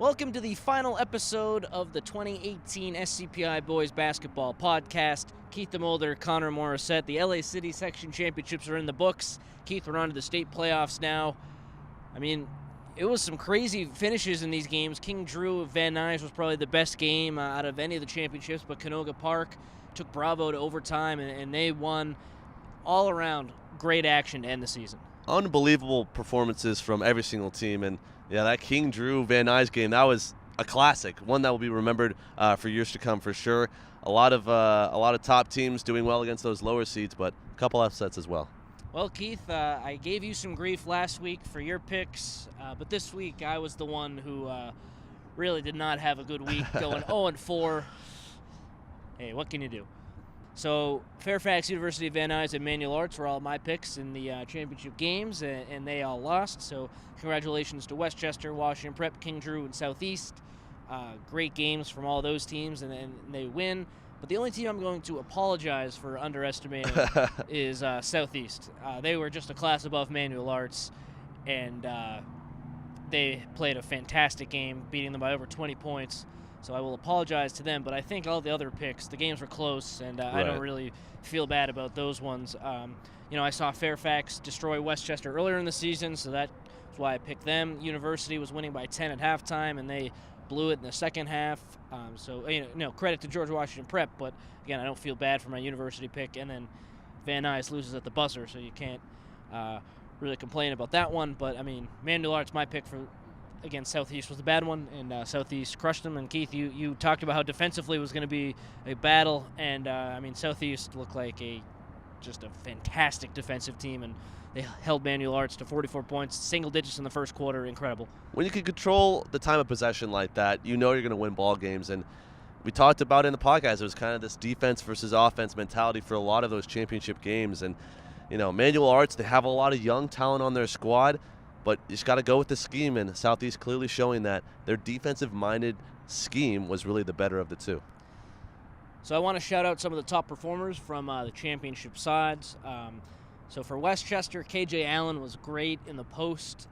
Welcome to the final episode of the 2018 SCPI Boys Basketball Podcast. Keith DeMolder, Connor Morissette. The LA City Section Championships are in the books. Keith, we're on to the state playoffs now. I mean, it was some crazy finishes in these games. King Drew of Van Nuys was probably the best game out of any of the championships, but Canoga Park took Bravo to overtime, and they won. All around, great action to end the season. Unbelievable performances from every single team, and yeah, that King Drew Van Nuys game, that was a classic, one that will be remembered for years to come for sure. A lot of top teams doing well against those lower seeds, but a couple upsets as well. Well, Keith, I gave you some grief last week for your picks, but this week I was the one who really did not have a good week, going 0-4. Hey, what can you do? So Fairfax University of Van Nuys and Manual Arts were all my picks in the championship games, and they all lost. So congratulations to Westchester, Washington Prep, King Drew, and Southeast. Great games from all those teams, and they win. But the only team I'm going to apologize for underestimating is Southeast. They were just a class above Manual Arts, and they played a fantastic game, beating them by over 20 points. So I will apologize to them, but I think all the other picks, the games were close, and I don't really feel bad about those ones. I saw Fairfax destroy Westchester earlier in the season, so that's why I picked them. University was winning by 10 at halftime, and they blew it in the second half. Credit to George Washington Prep, but again, I don't feel bad for my University pick. And then Van Nuys loses at the buzzer, so you can't really complain about that one. But I mean, Manual Arts, my pick for against Southeast was the bad one, and Southeast crushed them. And Keith, you talked about how defensively it was going to be a battle, and Southeast looked like just a fantastic defensive team, and they held Manual Arts to 44 points, single digits in the first quarter. Incredible. When you can control the time of possession like that, you know you're going to win ball games. And we talked about in the podcast, it was kind of this defense versus offense mentality for a lot of those championship games. And Manual Arts, they have a lot of young talent on their squad, but you just got to go with the scheme, and Southeast clearly showing that their defensive-minded scheme was really the better of the two. So I want to shout out some of the top performers from the championship sides. So for Westchester, KJ Allen was great in the post.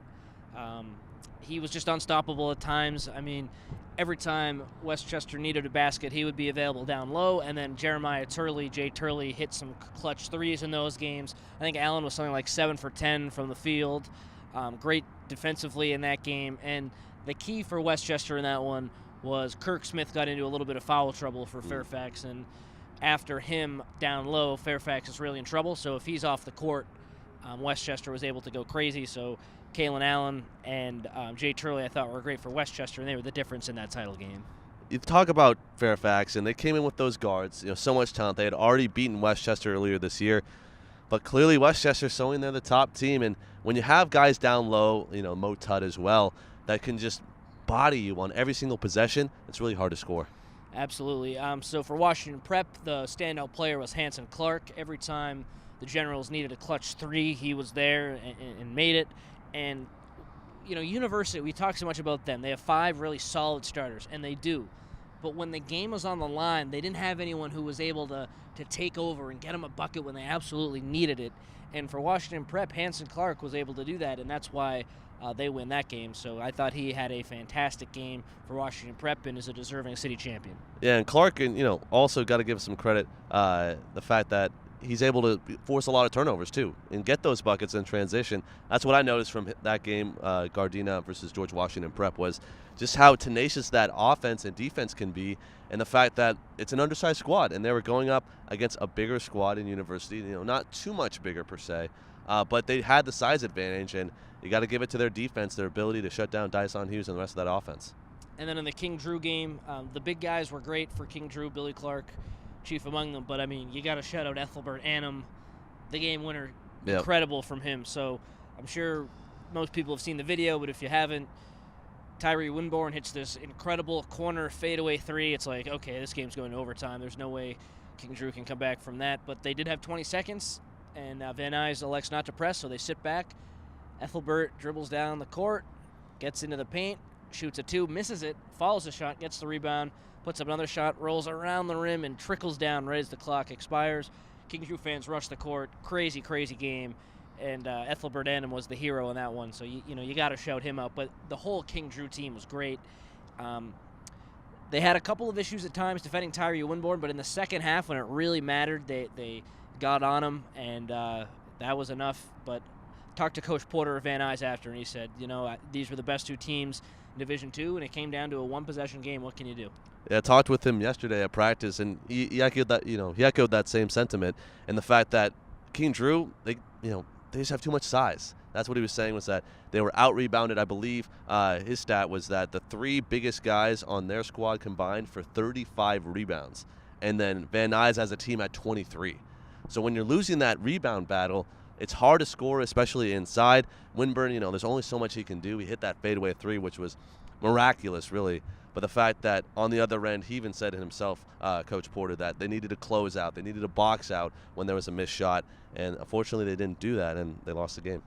He was just unstoppable at times. I mean, every time Westchester needed a basket, he would be available down low, and then Jay Turley hit some clutch threes in those games. I think Allen was something like 7 for 10 from the field. Great defensively in that game, and the key for Westchester in that one was Kirk Smith got into a little bit of foul trouble for Fairfax, and after him down low, Fairfax is really in trouble. So if he's off the court, Westchester was able to go crazy. So Kalen Allen and Jay Turley, I thought, were great for Westchester, and they were the difference in that title game. You talk about Fairfax, and they came in with those guards, so much talent. They had already beaten Westchester earlier this year. But clearly Westchester showing they're the top team, and when you have guys down low, Mo Tutt as well, that can just body you on every single possession, it's really hard to score. Absolutely. So for Washington Prep, the standout player was Hanson Clark. Every time the Generals needed a clutch three, he was there and made it. And, University, we talk so much about them. They have 5 really solid starters, and they do. But when the game was on the line, they didn't have anyone who was able to take over and get them a bucket when they absolutely needed it. And for Washington Prep, Hanson Clark was able to do that, and that's why they win that game. So I thought he had a fantastic game for Washington Prep and is a deserving city champion. Yeah, and Clark, also got to give some credit, the fact that he's able to force a lot of turnovers too and get those buckets in transition. That's what I noticed from that game, Gardena versus George Washington Prep, was just how tenacious that offense and defense can be, and the fact that it's an undersized squad, and they were going up against a bigger squad in University, not too much bigger per se, but they had the size advantage, and you got to give it to their defense, their ability to shut down Dyson Hughes and the rest of that offense. And then in the King Drew game, the big guys were great for King Drew, Billy Clark, chief among them, but I mean, you got to shout out Ethelbert Annam, the game winner. Yep. Incredible from him. So I'm sure most people have seen the video, but if you haven't, Tyree Winborn hits this incredible corner fadeaway three. It's like, okay, this game's going to overtime. There's no way King Drew can come back from that, but they did have 20 seconds, and Van Nuys elects not to press, so they sit back. Ethelbert dribbles down the court, gets into the paint, shoots a 2, misses it, follows the shot, gets the rebound, puts up another shot, rolls around the rim, and trickles down right as the clock expires. King Drew fans rush the court. Crazy, crazy game. And Ethelbert Annam was the hero in that one, so you got to shout him out. But the whole King Drew team was great. They had a couple of issues at times defending Tyree Winborn, but in the second half when it really mattered, they got on him, and that was enough. But talked to Coach Porter of Van Nuys after, and he said, these were the best two teams in Division II, and it came down to a one-possession game. What can you do? Yeah, I talked with him yesterday at practice, and he echoed that. He echoed that same sentiment, and the fact that King Drew, they just have too much size. That's what he was saying, was that they were out-rebounded. I believe his stat was that the three biggest guys on their squad combined for 35 rebounds, and then Van Nuys as a team at 23. So when you're losing that rebound battle, it's hard to score, especially inside. Winburn, there's only so much he can do. He hit that fadeaway three, which was miraculous, really. But the fact that on the other end, he even said it himself, Coach Porter, that they needed to close out. They needed to box out when there was a missed shot. And unfortunately, they didn't do that, and they lost the game.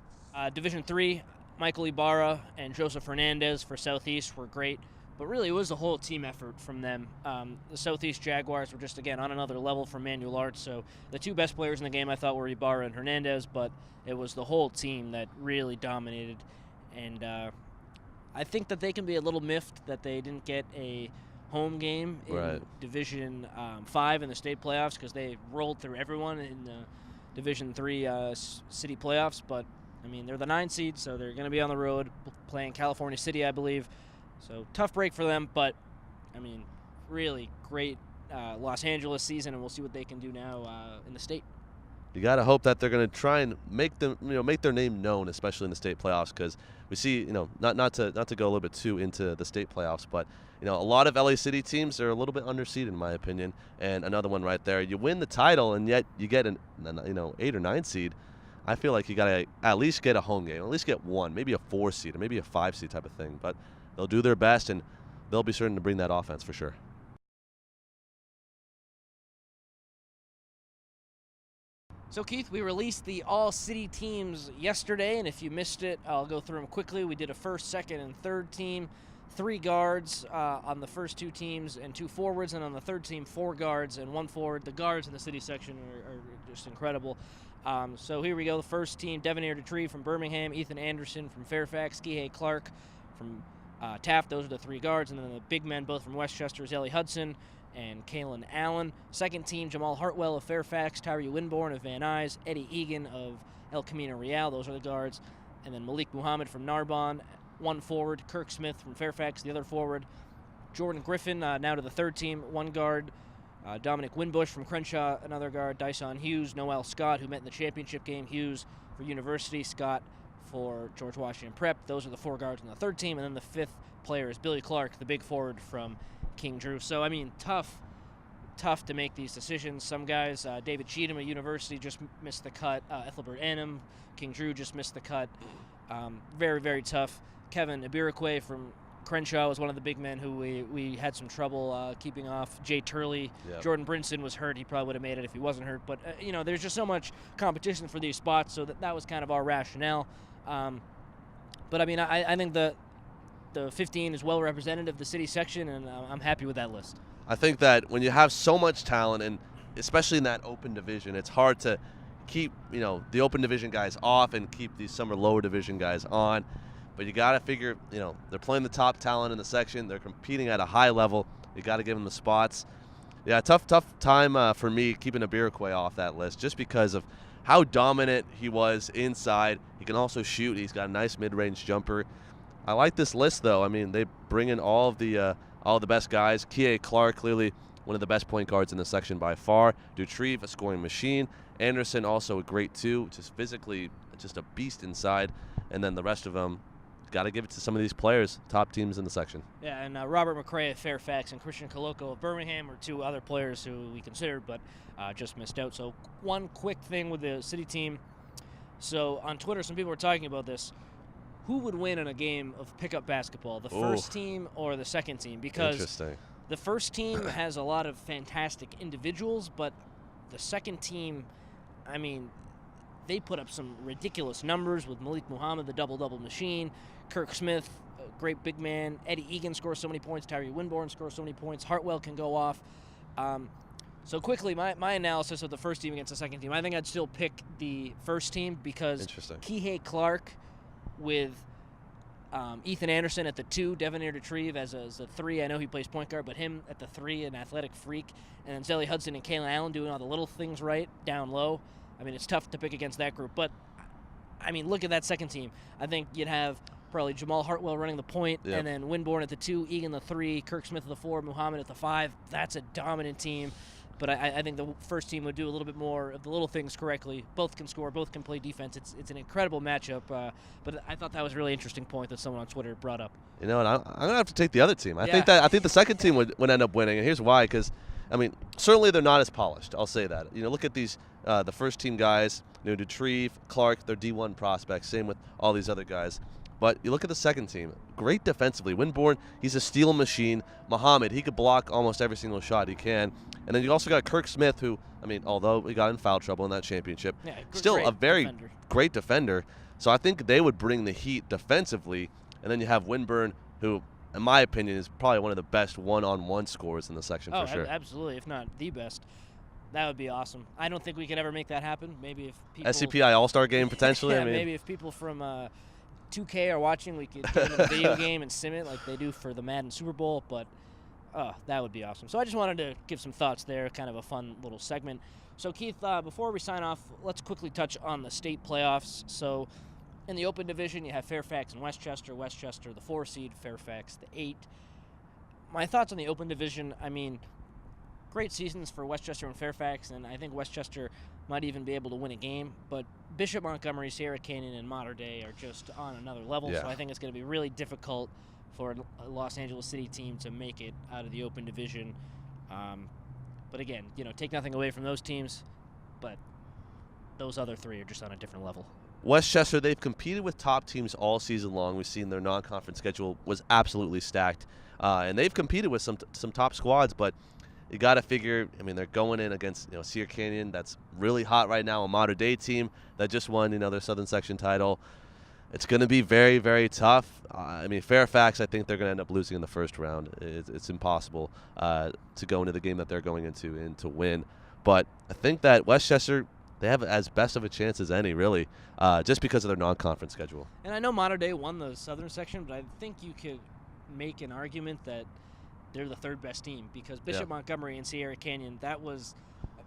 Division III, Michael Ibarra and Joseph Hernandez for Southeast were great. But really, it was a whole team effort from them. The Southeast Jaguars were just, again, on another level from Manual Arts. So the two best players in the game, I thought, were Ibarra and Hernandez. But it was the whole team that really dominated. And I think that they can be a little miffed that they didn't get a home game in Division 5 in the state playoffs, because they rolled through everyone in the Division 3 city playoffs. But, I mean, they're the 9 seed, so they're going to be on the road playing California City, I believe. So tough break for them, but, I mean, really great Los Angeles season, and we'll see what they can do now in the state. You got to hope that they're going to try and make them, make their name known, especially in the state playoffs, because we see, not to go a little bit too into the state playoffs, but a lot of LA City teams are a little bit underseeded, in my opinion. And another one right there, you win the title, and yet you get an 8 or 9 seed. I feel like you got to at least get a home game, at least get one, maybe a 4 seed, or maybe a 5 seed type of thing. But they'll do their best, and they'll be certain to bring that offense for sure. So, Keith, we released the all-city teams yesterday, and if you missed it, I'll go through them quickly. We did a first, second, and third team, 3 guards on the first 2 teams, and 2 forwards, and on the third team, 4 guards and 1 forward. The guards in the city section are just incredible. So here we go. The first team, Devonair Dutree from Birmingham, Ethan Anderson from Fairfax, Kihei Clark from Taft. Those are the 3 guards, and then the big men, both from Westchester, Ellie Hudson and Kalen Allen. Second team, Jamal Hartwell of Fairfax, Tyree Winborn of Van Nuys, Eddie Egan of El Camino Real. Those are the guards. And then Malik Muhammad from Narbonne, 1 forward. Kirk Smith from Fairfax, the other forward. Jordan Griffin, now to the third team, 1 guard. Dominic Winbush from Crenshaw, another guard. Dyson Hughes, Noel Scott, who met in the championship game. Hughes for University, Scott for George Washington Prep. Those are the 4 guards on the third team. And then the 5th player is Billy Clark, the big forward from King Drew. So, I mean, tough to make these decisions. Some guys, David Cheatham at University just missed the cut. Ethelbert Annam, King Drew just missed the cut. Very, very tough. Kevin Ibiraque from Crenshaw was one of the big men who we had some trouble keeping off. Jay Turley, yep. Jordan Brinson was hurt. He probably would have made it if he wasn't hurt. But, there's just so much competition for these spots, so that was kind of our rationale. But, I mean, I think the 15 is well represented of the city section, and I'm happy with that list. I think that when you have so much talent, and especially in that open division, it's hard to keep the open division guys off and keep these summer lower division guys on. But you got to figure, they're playing the top talent in the section. They're competing at a high level. You got to give them the spots. Yeah, tough time for me keeping Ibiraque off that list, just because of how dominant he was inside. He can also shoot. He's got a nice mid-range jumper. I like this list, though. I mean, they bring in all the best guys. Kihei Clark, clearly one of the best point guards in the section by far. Dutree, a scoring machine. Anderson, also a great 2, just physically just a beast inside. And then the rest of them, got to give it to some of these players, top teams in the section. Yeah, and Robert McRae of Fairfax and Christian Coloco of Birmingham are 2 other players who we considered, but just missed out. So one quick thing with the city team. So on Twitter, some people were talking about this. Who would win in a game of pickup basketball, the first team or the second team? Because the first team has a lot of fantastic individuals, but the second team, I mean, they put up some ridiculous numbers with Malik Muhammad, the double-double machine, Kirk Smith, a great big man, Eddie Egan scores so many points, Tyree Winborn scores so many points, Hartwell can go off. So quickly, my analysis of the first team against the second team, I think I'd still pick the first team because Kihei Clark with Ethan Anderson at the 2, Devonair Retrieve as a 3. I know he plays point guard, but him at the 3, an athletic freak. And then Zelly Hudson and Kalen Allen doing all the little things right down low. I mean, it's tough to pick against that group. But, I mean, look at that second team. I think you'd have probably Jamal Hartwell running the point, and then Winborn at the 2, Egan the 3, Kirk Smith at the 4, Muhammad at the 5. That's a dominant team. But I think the first team would do a little bit more of the little things correctly. Both can score, both can play defense. It's an incredible matchup. But I thought that was a really interesting point that someone on Twitter brought up. You know, and I'm gonna have to take the other team. I think the second team would end up winning, and here's why. Because, I mean, certainly they're not as polished. I'll say that. You know, look at these the first team guys. You know, Retrieve, Clark, they're D1 prospects. Same with all these other guys. But you look at the second team, great defensively. Winborn, he's a steal machine. Muhammad, he could block almost every single shot he can. And then you also got Kirk Smith, who, I mean, although he got in foul trouble in that championship, still a very great defender. So I think they would bring the heat defensively. And then you have Winborn, who, in my opinion, is probably one of the best one-on-one scorers in the section for sure. Absolutely, if not the best. That would be awesome. I don't think we could ever make that happen. Maybe if people... SCPI All-Star game, potentially? Yeah, I mean, maybe if people from... 2K are watching, we could get in a video game and sim it like they do for the Madden Super Bowl, but that would be awesome. So I just wanted to give some thoughts there, kind of a fun little segment. So Keith, before we sign off, let's quickly touch on the state playoffs. So in the open division, you have Fairfax and Westchester. Westchester, the 4 seed, Fairfax, the 8. My thoughts on the open division, I mean, great seasons for Westchester and Fairfax, and I think Westchester might even be able to win a game, but Bishop Montgomery, Sierra Canyon, and Mater Dei are just on another level, so I think it's going to be really difficult for a Los Angeles City team to make it out of the open division. But again, you know, take nothing away from those teams, but those other 3 are just on a different level. Westchester, they've competed with top teams all season long. We've seen their non-conference schedule was absolutely stacked, and they've competed with some top squads, but you got to figure, I mean, they're going in against, you know, Sierra Canyon, that's really hot right now, a Mater Dei team that just won, you know, their Southern Section title. It's going to be very, very tough. I mean, Fairfax, I think they're going to end up losing in the first round. It's impossible to go into the game that they're going into and to win. But I think that Westchester, they have as best of a chance as any, really, just because of their non-conference schedule. And I know Mater Dei won the Southern Section, but I think you could make an argument that they're the 3rd best team because Bishop Montgomery and Sierra Canyon, that was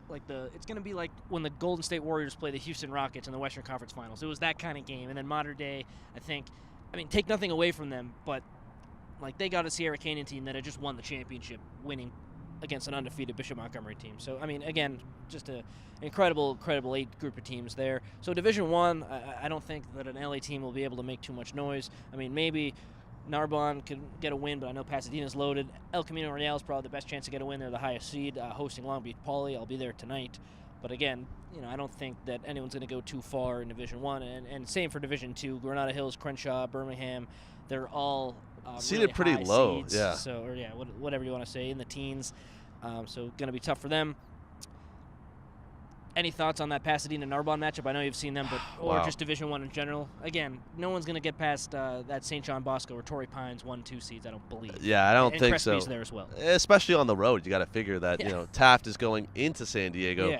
like it's going to be like when the Golden State Warriors play the Houston Rockets in the Western Conference Finals. It was that kind of game. And then Mater Dei, I mean, take nothing away from them, but like they got a Sierra Canyon team that had just won the championship, winning against an undefeated Bishop Montgomery team. So, I mean, again, just an incredible 8 group of teams there. So Division 1, I don't think that an LA team will be able to make too much noise. I mean, maybe Narbonne could get a win, but I know Pasadena's loaded. El Camino Real is probably the best chance to get a win. They're the highest seed, hosting Long Beach Poly. I'll be there tonight. But again, you know, I don't think that anyone's going to go too far in Division 1. And same for Division 2. Granada Hills, Crenshaw, Birmingham, they're all seated really pretty high low. Seeds. Yeah. So, or whatever you want to say, in the teens. So going to be tough for them. Any thoughts on that Pasadena-Narbonne matchup? I know you've seen them, but or just Division 1 in general. Again, no one's going to get past that St. John Bosco or Torrey Pines 1-2 seeds, I don't believe. Yeah, I don't think so. Crespi's there as well. Especially on the road, you got to figure that you know Taft is going into San Diego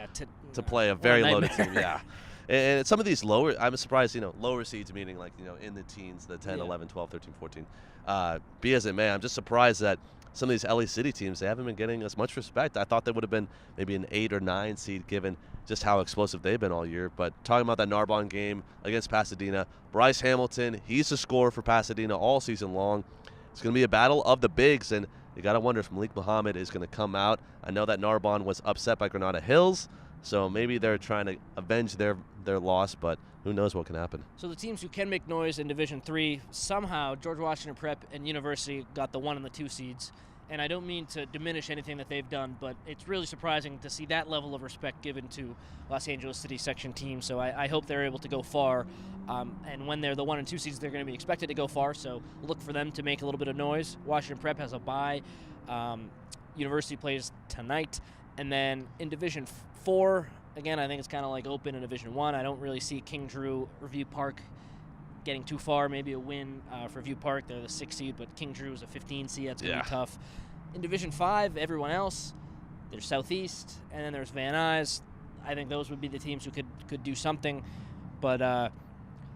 to play a very loaded team. Yeah. And some of these lower, I'm surprised, you know, lower seeds, meaning like, you know, in the teens, the 10, 11, 12, 13, 14. Be as it may, I'm just surprised that some of these LA City teams, they haven't been getting as much respect. I thought they would have been maybe an 8 or 9 seed given just how explosive they've been all year. But talking about that Narbonne game against Pasadena, Bryce Hamilton, he's the scorer for Pasadena all season long. It's going to be a battle of the bigs, and you got to wonder if Malik Muhammad is going to come out. I know that Narbonne was upset by Granada Hills, so maybe they're trying to avenge their loss, but who knows what can happen. So the teams who can make noise in Division 3, somehow George Washington Prep and University got the 1 and the 2 seeds. And I don't mean to diminish anything that they've done, but it's really surprising to see that level of respect given to Los Angeles City section teams. So I hope they're able to go far. And when they're the 1 and 2 seeds, they're going to be expected to go far. So look for them to make a little bit of noise. Washington Prep has a bye. University plays tonight. And then in Division 4, again, I think it's kind of like open in Division 1. I don't really see King Drew, Review Park getting too far. Maybe a win for Review Park. They're the 6th seed, but King Drew is a 15 seed. That's going to be tough. In Division 5, everyone else, there's Southeast, and then there's Van Nuys. I think those would be the teams who could do something. But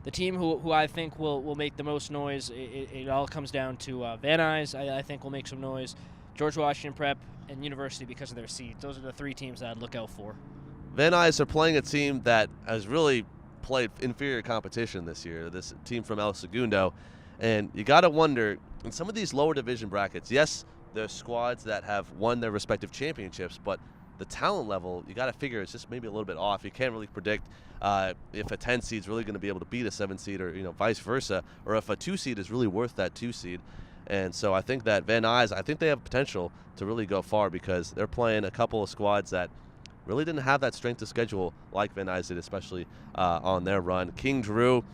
The team who I think will make the most noise, it all comes down to Van Nuys, I think will make some noise, George Washington Prep, and University because of their seeds. Those are the three teams that I'd look out for. Van Nuys are playing a team that has really played inferior competition this year, this team from El Segundo. And you got to wonder, in some of these lower division brackets, yes, there's squads that have won their respective championships, but the talent level, you got to figure it's just maybe a little bit off. You can't really predict if a 10 seed is really going to be able to beat a 7 seed or vice versa, or if a 2 seed is really worth that 2 seed. And so I think that Van Nuys, I think they have potential to really go far because they're playing a couple of squads that really didn't have that strength of schedule like Van Nuys did, especially on their run. King Drew,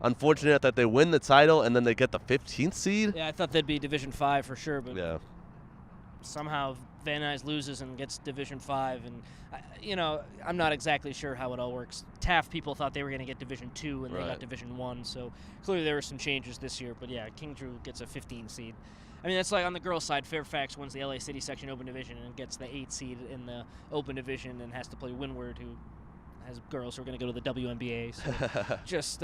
unfortunate that they win the title and then they get the 15th seed. Yeah, I thought they'd be Division 5 for sure, but yeah, somehow Van Nuys loses and gets Division 5, and I'm not exactly sure how it all works. Taft people thought they were going to get Division 2 and they got Division 1, so clearly there were some changes this year. But yeah, King Drew gets a 15 seed. I mean, that's like on the girls' side, Fairfax wins the LA City Section Open Division and gets the 8 seed in the Open Division and has to play Windward, who has girls who are going to go to the WNBA. So just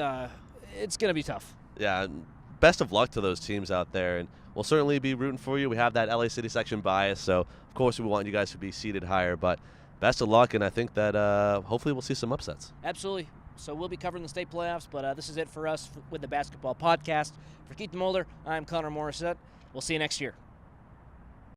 it's going to be tough. Yeah, best of luck to those teams out there, and we'll certainly be rooting for you. We have that LA City Section bias, so of course we want you guys to be seated higher, but best of luck, and I think that hopefully we'll see some upsets. Absolutely. So we'll be covering the state playoffs, but this is it for us with the Basketball Podcast. For Keith Mulder, I'm Connor Morissette. We'll see you next year.